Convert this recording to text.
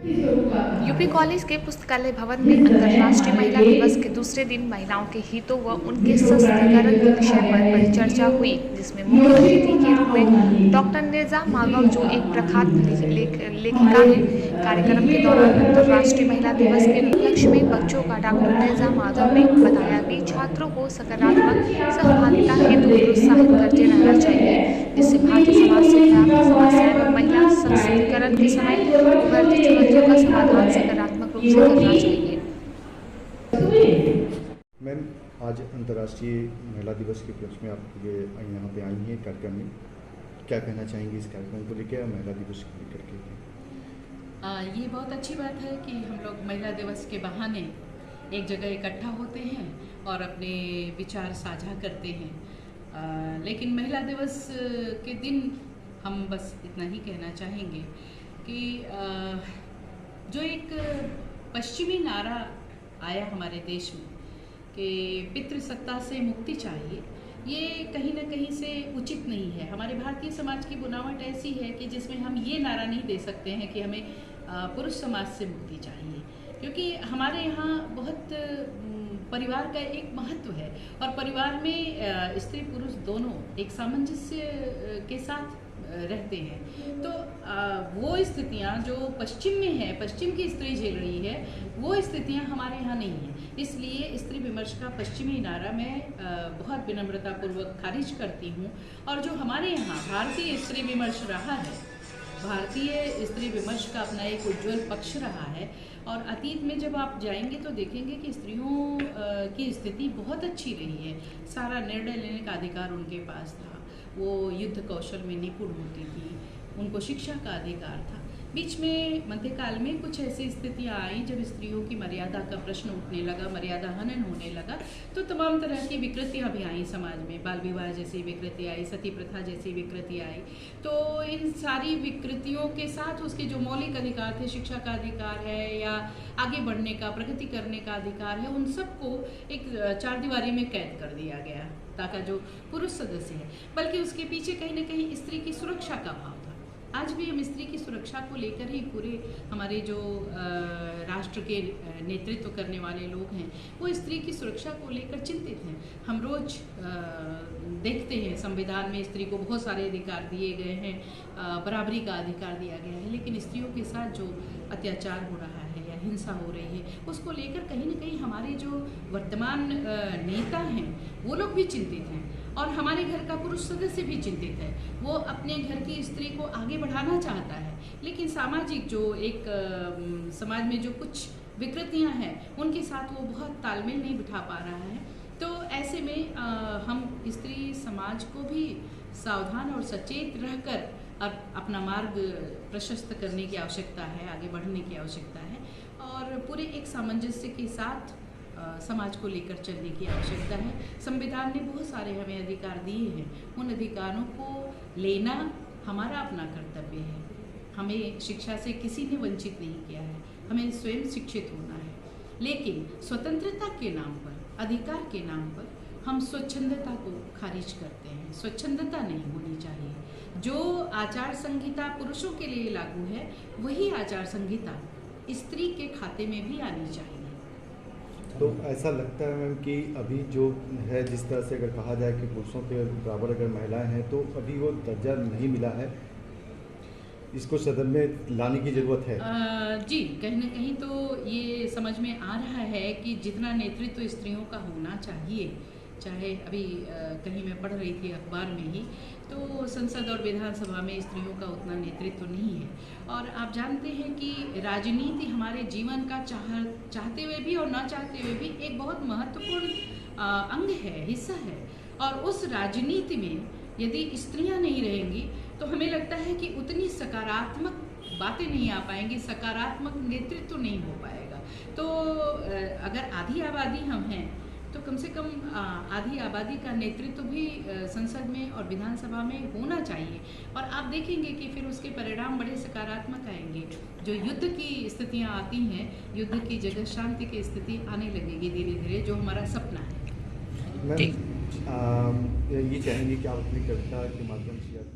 UP college के पुस्तकालय भवन में अंतर्राष्ट्रीय महिला दिवस के दूसरे दिन महिलाओं के हितों व उनके सशक्तिकरण के विषय पर परिचर्चा हुई, जिसमें मुख्य अतिथि के रूप में डॉक्टर नीरजा माधव, जो एक प्रख्यात लेखिका हैं। कार्यक्रम के दौरान अंतर्राष्ट्रीय महिला दिवस के उपलक्ष्य में बच्चों का डॉक्टर नीरजा माधव ने बताया कि छात्रों को सकारात्मक सहभागिता हेतु प्रोत्साहित करते रहना चाहिए, जिससे भारतीय समाज से प्राप्त समस्याएं व महिला सशक्तिकरण के समय उभरती चुनौतियों का समाधान सकारात्मक रूप से करना चाहिए। मैम, आज अंतर्राष्ट्रीय महिला दिवस के उपलक्ष्य में आप ये यहाँ पे आई हैं कार्यक्रम में, क्या कहना चाहेंगे इस कार्यक्रम को लेकर, महिला दिवस को लेकर के? ये बहुत अच्छी बात है कि हम लोग महिला दिवस के बहाने एक जगह इकट्ठा होते हैं और अपने विचार साझा करते हैं। लेकिन महिला दिवस के दिन हम बस इतना ही कहना चाहेंगे कि जो एक पश्चिमी नारा आया हमारे देश में कि पितृसत्ता से मुक्ति चाहिए, ये कहीं ना कहीं से उचित नहीं है। हमारे भारतीय समाज की बुनावट ऐसी है कि जिसमें हम ये नारा नहीं दे सकते हैं कि हमें पुरुष समाज से मुक्ति चाहिए, क्योंकि हमारे यहाँ बहुत परिवार का एक महत्व है और परिवार में स्त्री पुरुष दोनों एक सामंजस्य के साथ रहते हैं। तो वो स्थितियाँ जो पश्चिम में है, पश्चिम की स्त्री झेल रही है, वो स्थितियाँ हमारे यहाँ नहीं हैं। इसलिए स्त्री विमर्श का पश्चिमी नारा मैं बहुत विनम्रतापूर्वक खारिज करती हूँ। और जो हमारे यहाँ भारतीय स्त्री विमर्श रहा है, भारतीय स्त्री विमर्श का अपना एक उज्ज्वल पक्ष रहा है। और अतीत में जब आप जाएंगे तो देखेंगे कि स्त्रियों की स्थिति बहुत अच्छी रही है। सारा निर्णय लेने का अधिकार उनके पास था, वो युद्ध कौशल में निपुण होती थी, उनको शिक्षा का अधिकार था। बीच में मध्यकाल में कुछ ऐसी स्थितियां आई जब स्त्रियों की मर्यादा का प्रश्न उठने लगा, मर्यादा हनन होने लगा, तो तमाम तरह की विकृतियां भी आई समाज में। बाल विवाह जैसी विकृति आई, सती प्रथा जैसी विकृति आई। तो इन सारी विकृतियों के साथ उसके जो मौलिक अधिकार थे, शिक्षा का अधिकार है या आगे बढ़ने का, प्रगति करने का अधिकार है, उन सबको एक चारदीवारी में कैद कर दिया गया ताकि जो पुरुष सदस्य है, बल्कि उसके पीछे कहीं ना कहीं स्त्री की सुरक्षा का भाव था। आज भी हम स्त्री की सुरक्षा को लेकर ही पूरे हमारे जो राष्ट्र के नेतृत्व करने वाले लोग हैं, वो स्त्री की सुरक्षा को लेकर चिंतित हैं। हम रोज देखते हैं संविधान में स्त्री को बहुत सारे अधिकार दिए गए हैं, बराबरी का अधिकार दिया गया है, लेकिन स्त्रियों के साथ जो अत्याचार हो रहा है या हिंसा हो रही है, उसको लेकर कहीं ना कहीं हमारे जो वर्तमान नेता हैं वो लोग भी चिंतित हैं और हमारे घर का पुरुष सदस्य भी चिंतित है। वो अपने घर की स्त्री को आगे बढ़ाना चाहता है, लेकिन सामाजिक जो एक समाज में जो कुछ विकृतियां हैं उनके साथ वो बहुत तालमेल नहीं बिठा पा रहा है। तो ऐसे में हम स्त्री समाज को भी सावधान और सचेत रहकर अपना मार्ग प्रशस्त करने की आवश्यकता है, आगे बढ़ने की आवश्यकता है और पूरे एक सामंजस्य के साथ समाज को लेकर चलने की आवश्यकता है। संविधान ने बहुत सारे हमें अधिकार दिए हैं, उन अधिकारों को लेना हमारा अपना कर्तव्य है। हमें शिक्षा से किसी ने वंचित नहीं किया है, हमें स्वयं शिक्षित होना है, लेकिन स्वतंत्रता के नाम पर, अधिकार के नाम पर हम स्वच्छंदता को खारिज करते हैं। स्वच्छंदता नहीं होनी चाहिए। जो आचार संहिता पुरुषों के लिए लागू है, वही आचार संहिता स्त्री के खाते में भी आनी चाहिए। तो ऐसा लगता है मैम कि अभी जो है, जिस तरह से अगर कहा जाए कि पुरुषों के बराबर अगर महिलाएं हैं, तो अभी वो दर्जा नहीं मिला है, इसको सदन में लाने की ज़रूरत है। जी, कहीं ना कहीं तो ये समझ में आ रहा है कि जितना नेतृत्व स्त्रियों का होना चाहिए, चाहे अभी कहीं मैं पढ़ रही थी अखबार में ही, तो संसद और विधानसभा में स्त्रियों का उतना नेतृत्व नहीं है। और आप जानते हैं कि राजनीति हमारे जीवन का चाहते हुए भी और ना चाहते हुए भी एक बहुत महत्वपूर्ण अंग है, हिस्सा है। और उस राजनीति में यदि स्त्रियां नहीं रहेंगी तो हमें लगता है कि उतनी सकारात्मक बातें नहीं आ पाएंगी, सकारात्मक नेतृत्व नहीं हो पाएगा। तो अगर आधी आबादी हम हैं तो कम से कम आधी आबादी का नेतृत्व भी संसद में और विधानसभा में होना चाहिए। और आप देखेंगे कि फिर उसके परिणाम बड़े सकारात्मक आएंगे। जो युद्ध की स्थितियां आती हैं, युद्ध की जगह शांति की स्थिति आने लगेगी धीरे धीरे, जो हमारा सपना है। मैम, ये चाहेंगे कि आप अपनी कविता के माध्यम से